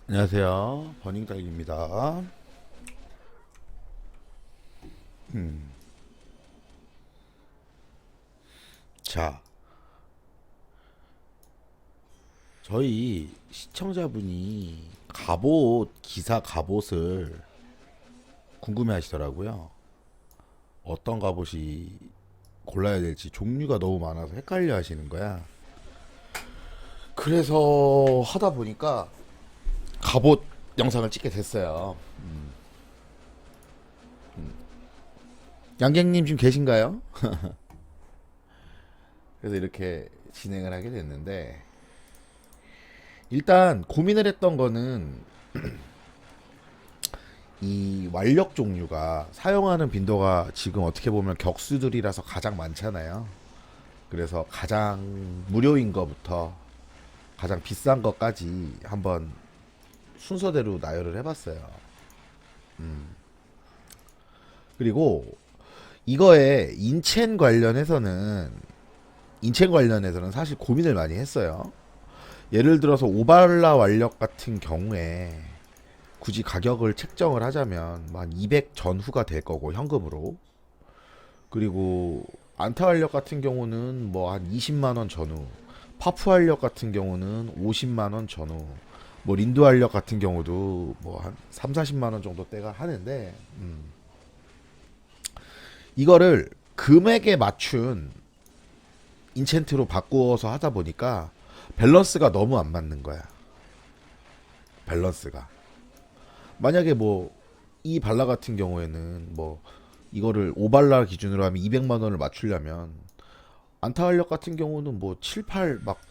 안녕하세요, 버닝딸기입니다. 자, 저희 시청자분이 기사 갑옷을 궁금해 하시더라고요. 어떤 갑옷이 골라야 될지 종류가 너무 많아서 헷갈려 하시는 거야. 그래서 하다 보니까 갑옷 영상을 찍게 됐어요. 양갱님 지금 계신가요? 그래서 이렇게 진행을 하게 됐는데, 일단 고민을 했던 거는 이 완력 종류가 사용하는 빈도가 지금 어떻게 보면 격수들이라서 가장 많잖아요. 그래서 가장 무료인 거부터 가장 비싼 것까지 한번 순서대로 나열을 해봤어요. 그리고 이거에 인첸 관련해서는 사실 고민을 많이 했어요. 예를 들어서 오발라 완력 같은 경우에 굳이 가격을 책정을 하자면 한 200 전후가 될 거고, 현금으로. 그리고 안타 완력 같은 경우는 뭐 한 20만 원 전후, 파프 완력 같은 경우는 50만 원 전후, 뭐 린드 완력 같은 경우도 뭐 한 3, 40만 원 정도 대가 하는데, 이거를 금액에 맞춘 인챈트로 바꾸어서 하다 보니까 밸런스가 너무 안 맞는 거야. 밸런스가. 만약에 뭐 이 발라 같은 경우에는 뭐 이거를 5발라 기준으로 하면 200만 원을 맞추려면, 안타 활력 같은 경우는 뭐 7, 8, 막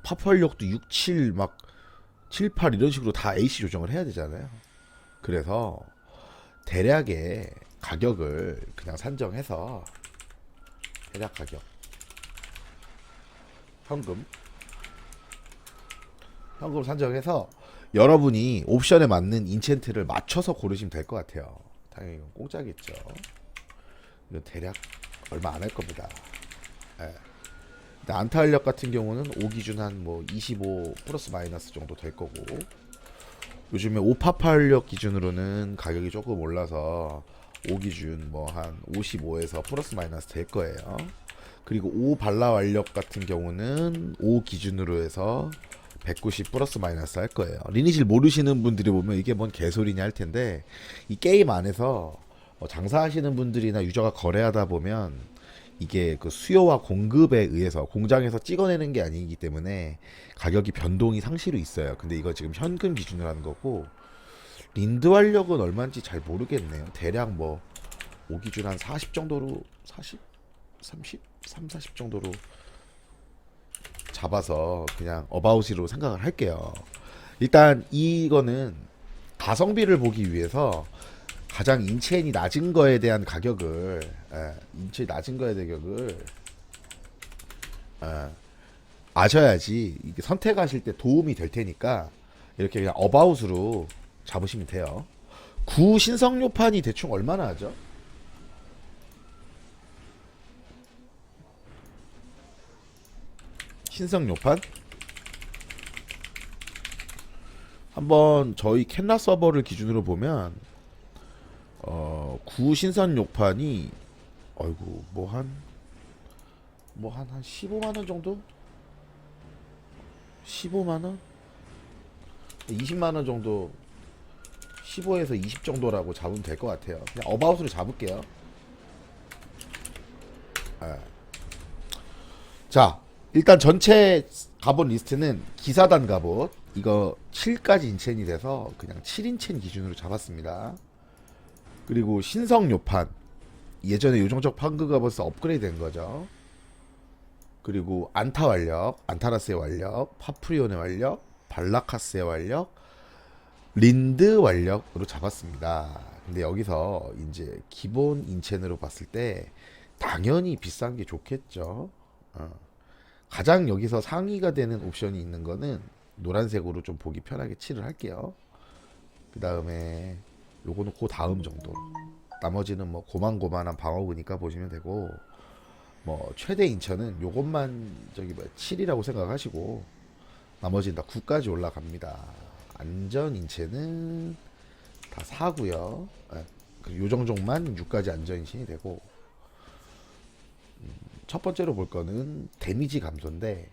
파프 활력도 6, 7, 막 7, 8 이런 식으로 다 AC 조정을 해야 되잖아요. 그래서 대략의 가격을 그냥 산정해서, 대략 가격 현금 산정해서 여러분이 옵션에 맞는 인챈트를 맞춰서 고르시면 될 것 같아요. 당연히 이건 공짜겠죠. 이거 대략 얼마 안 할 겁니다. 예. 안타 활력 같은 경우는 5 기준 한 뭐 25 플러스 마이너스 정도 될 거고, 요즘에 5파파 활력 기준으로는 가격이 조금 올라서 5 기준 뭐 한 55에서 플러스 마이너스 될 거예요. 그리고 5 발라 완력 같은 경우는 5 기준으로 해서 190 플러스 마이너스 할 거예요. 리니지를 모르시는 분들이 보면 이게 뭔 개소리냐 할 텐데, 이 게임 안에서 장사하시는 분들이나 유저가 거래하다 보면 이게 그 수요와 공급에 의해서 공장에서 찍어내는 게 아니기 때문에 가격이 변동이 상시로 있어요. 근데 이거 지금 현금 기준으로 하는 거고, 린드 활력은 얼마인지 잘 모르겠네요. 대략 뭐 5 기준 한 40 정도로, 40? 30? 3, 40 정도로 잡아서 그냥 어바웃으로 생각을 할게요. 일단 이거는 가성비를 보기 위해서 가장 인체인이 낮은 거에 대한 가격을, 인체인이 낮은 거에 대한 가격을 아셔야지 이게 선택하실 때 도움이 될 테니까, 이렇게 그냥 어바웃으로 잡으시면 돼요. 구 신성료판이 대충 얼마나 하죠? 신성료판? 한번 저희 캔라 서버를 기준으로 보면 구 신성료판이, 어이구, 한 15만 원 정도? 15만 원? 20만 원 정도, 15에서 20 정도라고 잡으면 될 것 같아요. 그냥 어바웃으로 잡을게요. 자, 일단 전체 갑옷 리스트는 기사단 갑옷, 이거 7까지 인첸이 돼서 그냥 7인첸 기준으로 잡았습니다. 그리고 신성 요판, 예전에 요정적 판그 갑옷에서 업그레이드 된 거죠. 그리고 안타 완력, 안타라스의 완력, 파프리온의 완력, 발라카스의 완력, 린드 완력으로 잡았습니다. 근데 여기서 이제 기본 인첸으로 봤을 때 당연히 비싼 게 좋겠죠. 가장 여기서 상위가 되는 옵션이 있는 거는 노란색으로 좀 보기 편하게 칠을 할게요. 그 다음에 요거는 그 다음 정도. 나머지는 뭐 고만고만한 방어구니까 보시면 되고, 뭐 최대 인천은 요것만 저기 뭐 7이라고 생각하시고 나머지는 다 9까지 올라갑니다. 안전 인체는 다 4고요. 요정종만 6까지 안전 인신이 되고, 첫 번째로 볼 거는 데미지 감소인데,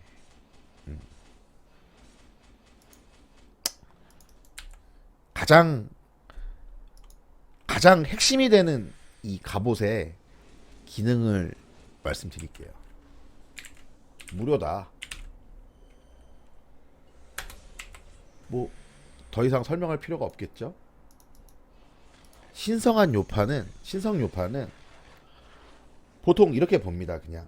가장 핵심이 되는 이 갑옷의 기능을 말씀드릴게요. 무료다. 뭐 더 이상 설명할 필요가 없겠죠? 신성 요파는 보통 이렇게 봅니다. 그냥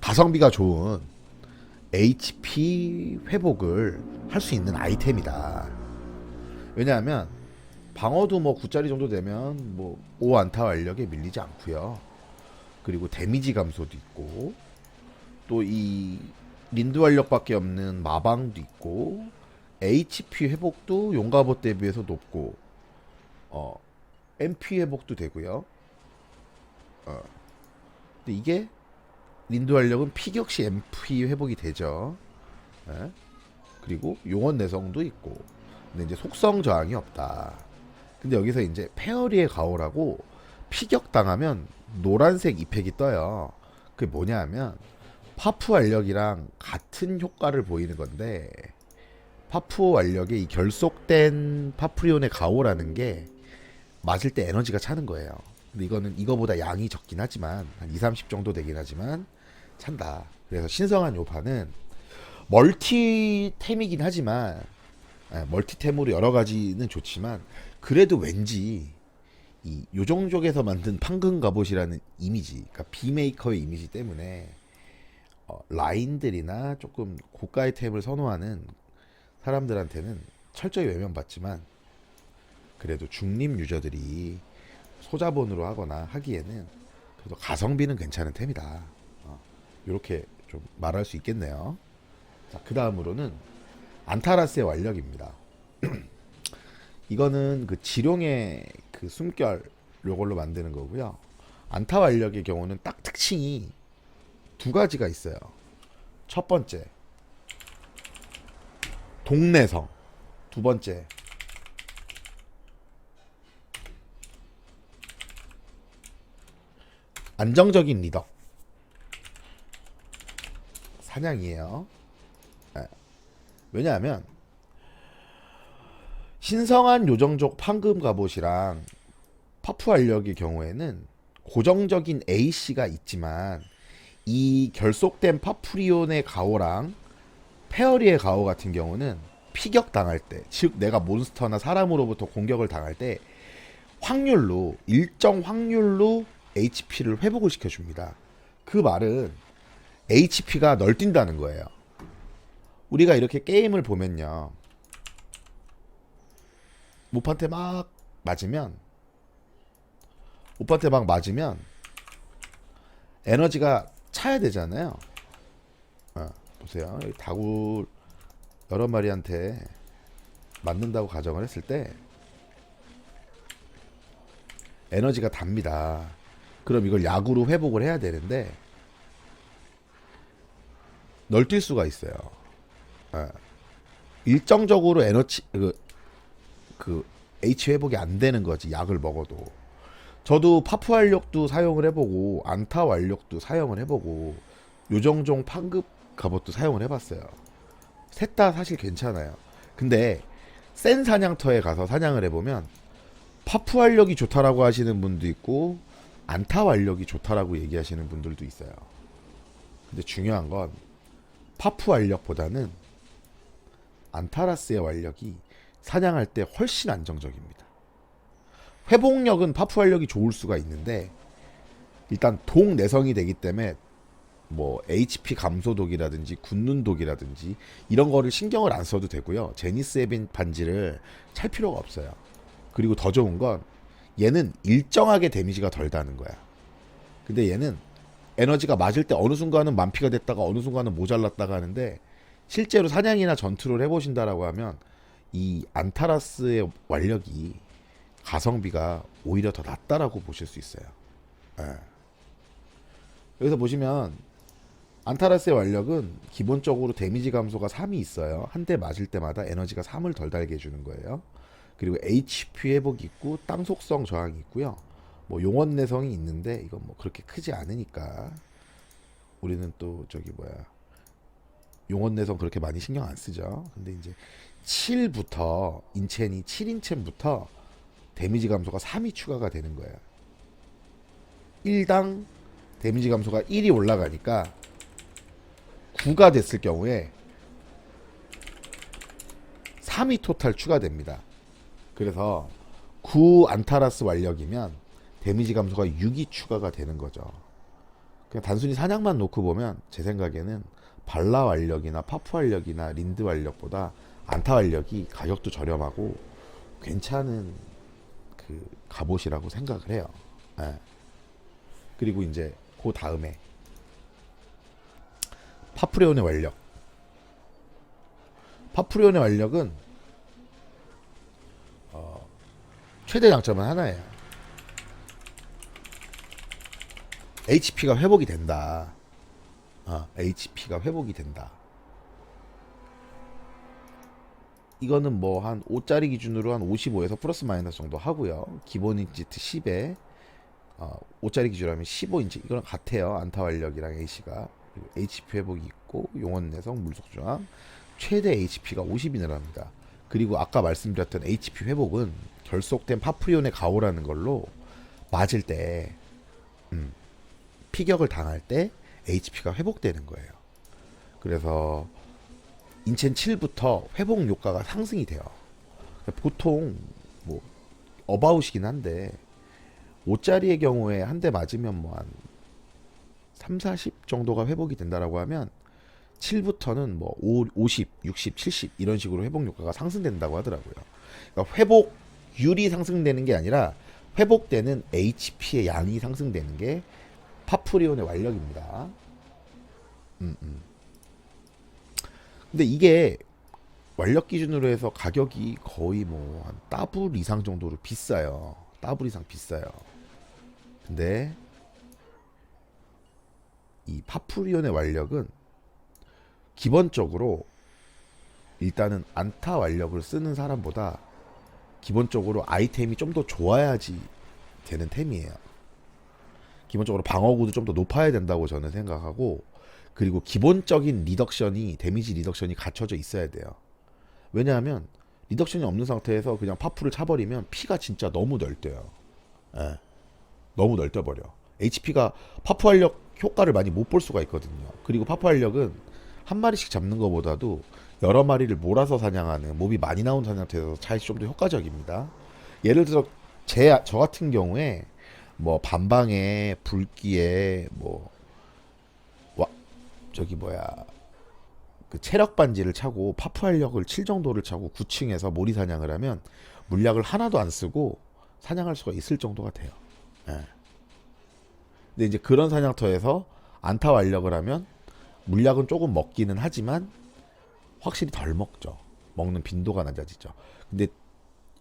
가성비가 좋은 HP 회복을 할 수 있는 아이템이다. 왜냐하면 방어도 뭐 9짜리 정도 되면 뭐 5안타 완력에 밀리지 않고요. 그리고 데미지 감소도 있고, 또 이 린드 완력밖에 없는 마방도 있고, HP 회복도 용갑옷 대비해서 높고, MP 회복도 되고요. 근데 이게 린드 완력은 피격시 MP 회복이 되죠. 예? 그리고 용원 내성도 있고, 근데 이제 속성 저항이 없다. 근데 여기서 이제 페어리의 가오라고 피격 당하면 노란색 이펙이 떠요. 그게 뭐냐 하면 파프 완력이랑 같은 효과를 보이는 건데, 파프 완력의 이 결속된 파프리온의 가오라는 게 맞을 때 에너지가 차는 거예요. 근데 이거는 이거보다 양이 적긴 하지만 한 2, 30 정도 되긴 하지만 찬다. 그래서 신성한 요파는 멀티템이긴 하지만, 멀티템으로 여러 가지는 좋지만, 그래도 왠지 이 요정족에서 만든 판금 갑옷이라는 이미지, 그러니까 비메이커의 이미지 때문에 라인들이나 조금 고가의 템을 선호하는 사람들한테는 철저히 외면받지만, 그래도 중립 유저들이 소자본으로 하거나 하기에는 그래도 가성비는 괜찮은 템이다. 이렇게 좀 말할 수 있겠네요. 자, 그 다음으로는 안타라스의 완력입니다. 이거는 그 지룡의 그 숨결 요걸로 만드는 거고요. 안타 완력의 경우는 딱 특징이 두 가지가 있어요. 첫 번째, 동내성. 두 번째, 안정적인 리더. 사냥이에요. 왜냐하면 신성한 요정족 판금 갑옷이랑 파프 완력의 경우에는 고정적인 AC가 있지만, 이 결속된 파프리온의 가오랑 페어리의 가오 같은 경우는 피격 당할 때, 즉 내가 몬스터나 사람으로부터 공격을 당할 때 일정 확률로 HP를 회복을 시켜줍니다. 그 말은 HP가 널뛴다는 거예요. 우리가 이렇게 게임을 보면요, 오빠한테 막 맞으면 에너지가 차야 되잖아요. 보세요. 다굴 여러 마리한테 맞는다고 가정을 했을 때 에너지가 답니다. 그럼 이걸 약으로 회복을 해야 되는데 널뛸 수가 있어요. 일정적으로 에너지 그 H 회복이 안 되는 거지, 약을 먹어도. 저도 파프 완력도 사용을 해보고 안타 완력도 사용을 해보고 요정종 판급 갑옷도 사용을 해봤어요. 셋 다 사실 괜찮아요. 근데 센 사냥터에 가서 사냥을 해보면 파프 완력이 좋다라고 하시는 분도 있고 안타 완력이 좋다라고 얘기하시는 분들도 있어요. 근데 중요한 건 파프 완력보다는 안타라스의 완력이 사냥할 때 훨씬 안정적입니다. 회복력은 파프 완력이 좋을 수가 있는데, 일단 동 내성이 되기 때문에 뭐 HP 감소 독이라든지 굳는 독이라든지 이런 거를 신경을 안 써도 되고요. 제니스 의 반지를 찰 필요가 없어요. 그리고 더 좋은 건 얘는 일정하게 데미지가 덜 다는 거야. 근데 얘는 에너지가 맞을 때 어느 순간은 만피가 됐다가 어느 순간은 모자랐다가 하는데, 실제로 사냥이나 전투를 해보신다라고 하면 이 안타라스의 완력이 가성비가 오히려 더 낮다라고 보실 수 있어요. 예. 여기서 보시면 안타라스의 완력은 기본적으로 데미지 감소가 3이 있어요. 한 대 맞을 때마다 에너지가 3을 덜 달게 해주는 거예요. 그리고 HP 회복이 있고 땅 속성 저항이 있고요. 뭐 용원 내성이 있는데 이건 뭐 그렇게 크지 않으니까 우리는 또 저기 뭐야 용원 내성 그렇게 많이 신경 안 쓰죠. 근데 이제 7부터 인첸이 7인첸부터 데미지 감소가 3이 추가가 되는 거예요. 1당 데미지 감소가 1이 올라가니까 9가 됐을 경우에 3이 토탈 추가됩니다. 그래서 9 안타라스 완력이면 데미지 감소가 6이 추가가 되는 거죠. 그냥 단순히 사냥만 놓고 보면 제 생각에는 발라 완력이나 파프 완력이나 린드 완력보다 안타 완력이 가격도 저렴하고 괜찮은 그 갑옷이라고 생각을 해요. 예. 그리고 이제 그 다음에 파프레온의 완력. 파프레온의 완력은 최대 장점은 하나예요. HP가 회복이 된다. HP가 회복이 된다. 이거는 뭐 한 5짜리 기준으로 한 55에서 플러스 마이너스 정도 하고요. 기본 인치트 10에 5짜리 기준으로 하면 15인치 이거랑 같아요. 안타 완력이랑 A씨가. 그리고 HP 회복이 있고 용원 내성 물속 저항 최대 HP가 50이 늘어납니다. 그리고 아까 말씀드렸던 HP 회복은 결속된 파프리온의 가오라는 걸로 맞을 때 피격을 당할 때 HP가 회복되는 거예요. 그래서 인첸 7부터 회복 효과가 상승이 돼요. 보통 뭐 어바웃이긴 한데 5짜리의 경우에 한 대 맞으면 뭐 한 3, 40 정도가 회복이 된다라고 하면 7부터는 뭐 50, 60, 70 이런 식으로 회복 효과가 상승된다고 하더라고요. 그러니까 회복률이 상승되는 게 아니라 회복되는 HP의 양이 상승되는 게 파프리온의 완력입니다. 근데 이게 완력 기준으로 해서 가격이 거의 뭐 한 더블 이상 정도로 비싸요. 더블 이상 비싸요. 근데 이 파프리온의 완력은 기본적으로 일단은 안타 완력을 쓰는 사람보다 기본적으로 아이템이 좀 더 좋아야지 되는 템이에요. 기본적으로 방어구도 좀 더 높아야 된다고 저는 생각하고 그리고 기본적인 리덕션이 데미지 리덕션이 갖춰져 있어야 돼요. 왜냐하면 리덕션이 없는 상태에서 그냥 파프를 차버리면 피가 진짜 너무 넓대요. 예. 너무 넓혀버려. HP가 파프 활력 효과를 많이 못 볼 수가 있거든요. 그리고 파프 활력은 한 마리씩 잡는 것보다도 여러 마리를 몰아서 사냥하는 몹이 많이 나온 사냥터에서 차이시 좀 더 효과적입니다. 예를 들어 저 같은 경우에 뭐 반방에 불기에 뭐 저기 뭐야 그 체력 반지를 차고 파프 활력을 7 정도를 차고 9층에서 모리 사냥을 하면 물약을 하나도 안 쓰고 사냥할 수가 있을 정도가 돼요. 예. 근데 이제 그런 사냥터에서 안타 완력을 하면 물약은 조금 먹기는 하지만 확실히 덜 먹죠. 먹는 빈도가 낮아지죠. 근데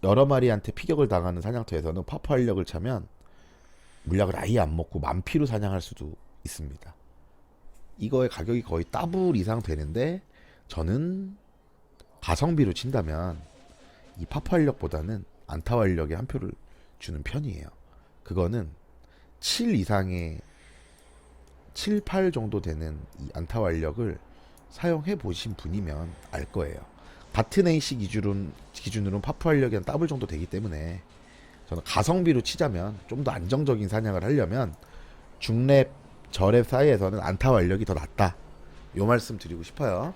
여러 마리한테 피격을 당하는 사냥터에서는 파프 활력을 차면 물약을 아예 안 먹고 만피로 사냥할 수도 있습니다. 이거의 가격이 거의 더블 이상 되는데 저는 가성비로 친다면 이 파프 활력보다는 안타 활력에 한 표를 주는 편이에요. 그거는 7 이상의 7, 8 정도 되는 이 안타 완력을 사용해 보신 분이면 알 거예요. 같은 AC 기준으로는 파프 활력이 한 더블 정도 되기 때문에 저는 가성비로 치자면 좀 더 안정적인 사냥을 하려면 중랩, 저랩 사이에서는 안타 완력이 더 낫다. 요 말씀 드리고 싶어요.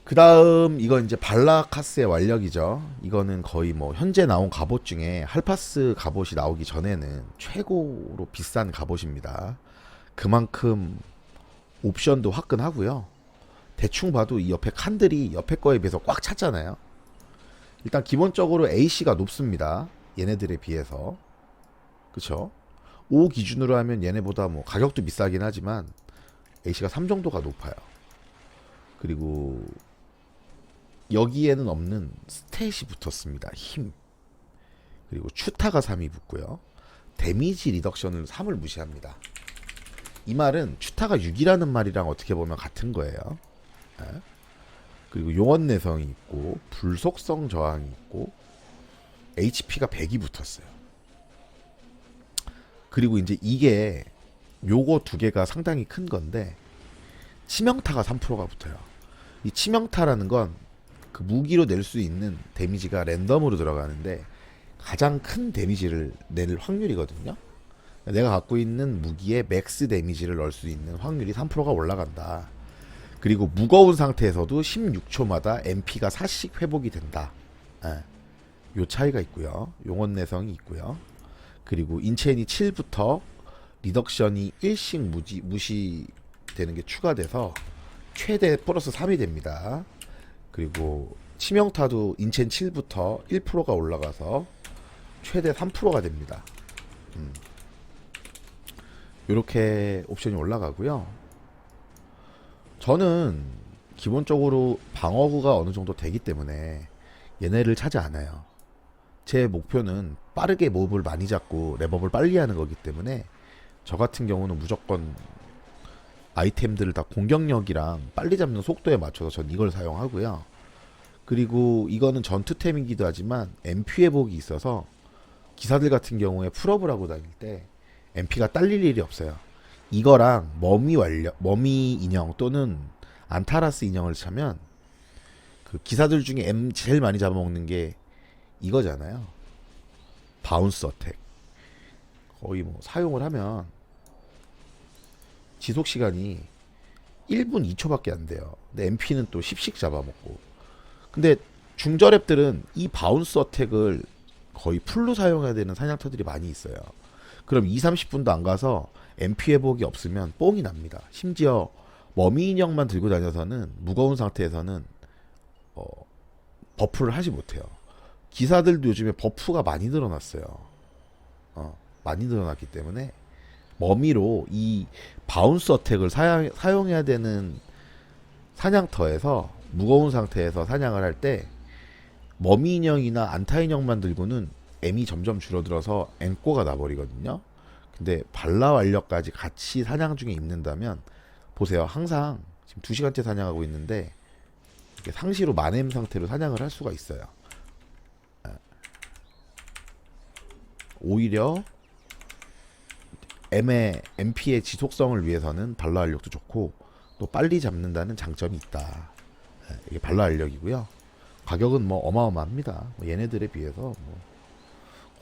그 다음 이건 이제 발라카스의 완력이죠. 이거는 거의 뭐 현재 나온 갑옷 중에 할파스 갑옷이 나오기 전에는 최고로 비싼 갑옷입니다. 그만큼 옵션도 화끈하고요. 대충 봐도 이 옆에 칸들이 옆에 거에 비해서 꽉 찼잖아요. 일단 기본적으로 AC가 높습니다. 얘네들에 비해서. 그쵸? 5 기준으로 하면 얘네보다 뭐 가격도 비싸긴 하지만 AC가 3 정도가 높아요. 그리고 여기에는 없는 스탯이 붙었습니다. 힘. 그리고 추타가 3이 붙고요. 데미지 리덕션을 3을 무시합니다. 이 말은 추타가 6이라는 말이랑 어떻게 보면 같은 거예요. 네. 그리고 용언 내성이 있고 불속성 저항이 있고 HP가 100이 붙었어요. 그리고 이제 이게 요거 두 개가 상당히 큰 건데 치명타가 3%가 붙어요. 이 치명타라는 건 그 무기로 낼 수 있는 데미지가 랜덤으로 들어가는데 가장 큰 데미지를 낼 확률이거든요. 내가 갖고 있는 무기에 맥스 데미지를 넣을 수 있는 확률이 3%가 올라간다. 그리고 무거운 상태에서도 16초마다 MP가 4씩 회복이 된다. 예. 요 차이가 있고요. 용언 내성이 있고요. 그리고 인체인이 7부터 리덕션이 1씩 무시되는 게 추가돼서 최대 플러스 3이 됩니다. 그리고 치명타도 인첸 7부터 1%가 올라가서 최대 3%가 됩니다. 이렇게 옵션이 올라가고요. 저는 기본적으로 방어구가 어느 정도 되기 때문에 얘네를 차지 않아요. 제 목표는 빠르게 몹을 많이 잡고 랩업을 빨리 하는 거기 때문에 저 같은 경우는 무조건 아이템들을 다 공격력이랑 빨리 잡는 속도에 맞춰서 전 이걸 사용하고요. 그리고 이거는 전투템이기도 하지만 MP 회복이 있어서 기사들 같은 경우에 풀업을 하고 다닐 때 MP가 딸릴 일이 없어요. 이거랑 머미 인형 또는 안타라스 인형을 차면 그 기사들 중에 M 제일 많이 잡아먹는 게 이거잖아요. 바운스 어택. 거의 뭐 사용을 하면 지속 시간이 1분 2초밖에 안 돼요. 근데 MP는 또 10씩 잡아먹고. 근데 중저랩들은 이 바운스 어택을 거의 풀로 사용해야 되는 사냥터들이 많이 있어요. 그럼 2, 30분도 안 가서 MP 회복이 없으면 뽕이 납니다. 심지어 머미 인형만 들고 다녀서는 무거운 상태에서는 버프를 하지 못해요. 기사들도 요즘에 버프가 많이 늘어났어요. 많이 늘어났기 때문에 머미로 이 바운스 어택을 사용해야 되는 사냥터에서 무거운 상태에서 사냥을 할 때 머미 인형이나 안타 인형만 들고는 M이 점점 줄어들어서 N꼬가 나버리거든요. 근데 발라 완력까지 같이 사냥 중에 입는다면 보세요. 항상 지금 2시간째 사냥하고 있는데 상시로 만M 상태로 사냥을 할 수가 있어요. 오히려 MP의 지속성을 위해서는 발라 알력도 좋고 또 빨리 잡는다는 장점이 있다. 이게 발라 알력이고요. 가격은 뭐 어마어마합니다. 얘네들에 비해서 뭐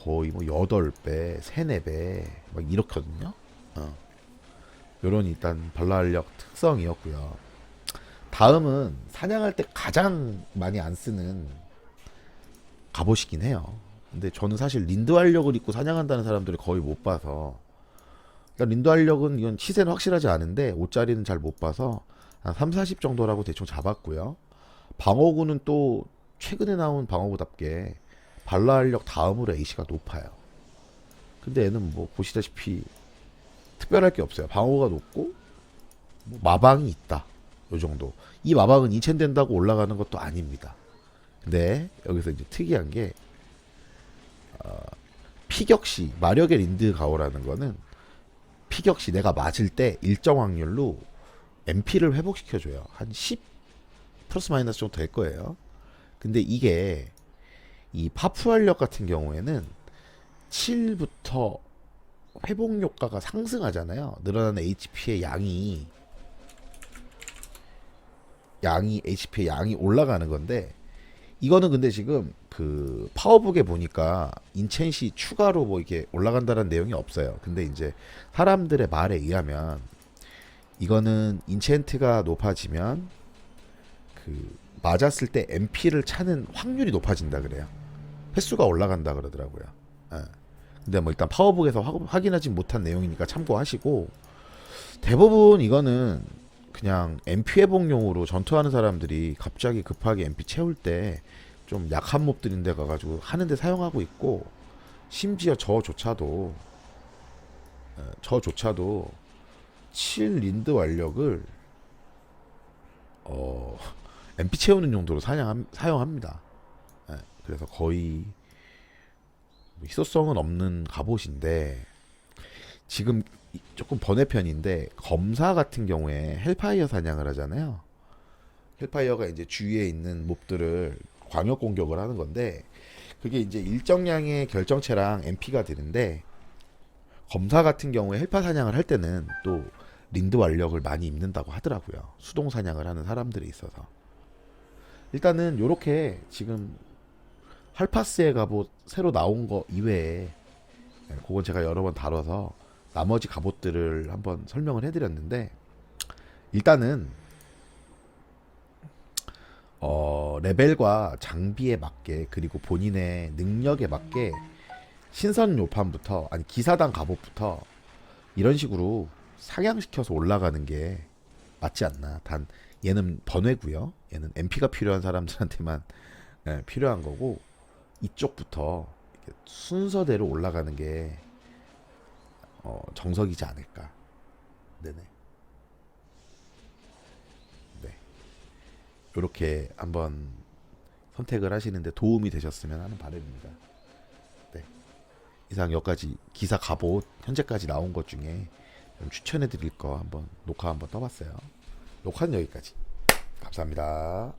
거의 뭐 8배, 3, 4배 막 이렇거든요. 요런 일단 발라 알력 특성이었고요. 다음은 사냥할 때 가장 많이 안 쓰는 갑옷이긴 해요. 근데 저는 사실 린드 알력을 입고 사냥한다는 사람들을 거의 못 봐서, 그러니까 린드 알력은 이건 시세는 확실하지 않은데 5짜리는 잘 못 봐서 한 3, 40 정도라고 대충 잡았고요. 방어구는 또 최근에 나온 방어구답게 발라 알력 다음으로 AC가 높아요. 근데 얘는 뭐 보시다시피 특별할 게 없어요. 방어구가 높고 뭐 마방이 있다. 요 정도. 이 마방은 2000 된다고 올라가는 것도 아닙니다. 근데 여기서 이제 특이한 게 피격시 마력의 린드 가오라는 거는 피격시 내가 맞을 때 일정 확률로 MP를 회복시켜줘요. 한 10 플러스 마이너스 정도 될 거예요. 근데 이게 이 파푸알력 같은 경우에는 7부터 회복 효과가 상승하잖아요. 늘어나는 HP의 HP의 양이 올라가는 건데, 이거는 근데 지금 그 파워북에 보니까 인첸시 추가로 뭐 이렇게 올라간다는 내용이 없어요. 근데 이제 사람들의 말에 의하면 이거는 인첸트가 높아지면 그 맞았을 때 MP를 차는 확률이 높아진다 그래요. 횟수가 올라간다 그러더라고요. 근데 뭐 일단 파워북에서 확인하지 못한 내용이니까 참고하시고, 대부분 이거는 그냥 MP 회복용으로 전투하는 사람들이 갑자기 급하게 MP 채울 때 좀 약한 몹들인데 가가지고 하는데 사용하고 있고, 심지어 저조차도 17 린드 완력을 MP 채우는 용도로 사용합니다. 예, 그래서 거의 희소성은 없는 갑옷인데 지금 조금 번외편인데 검사 같은 경우에 헬파이어 사냥을 하잖아요. 헬파이어가 이제 주위에 있는 몹들을 광역 공격을 하는 건데 그게 이제 일정량의 결정체랑 MP가 되는데 검사 같은 경우에 헬파 사냥을 할 때는 또 린드 완력을 많이 입는다고 하더라고요. 수동 사냥을 하는 사람들이 있어서. 일단은 요렇게 지금 할파스의 갑옷 새로 나온 거 이외에 그건 제가 여러 번 다뤄서 나머지 갑옷들을 한번 설명을 해드렸는데 일단은 레벨과 장비에 맞게 그리고 본인의 능력에 맞게 신선 요판부터 아니 기사단 갑옷부터 이런 식으로 상향시켜서 올라가는 게 맞지 않나. 단 얘는 번외고요. 얘는 MP가 필요한 사람들한테만 필요한 거고 이쪽부터 이렇게 순서대로 올라가는 게 정석이지 않을까. 네네. 네. 이렇게 한번 선택을 하시는데 도움이 되셨으면 하는 바람입니다. 네. 이상 여기까지 기사 갑옷 현재까지 나온 것 중에 좀 추천해 드릴 거 한번 녹화 한번 떠봤어요. 녹화는 여기까지. 감사합니다.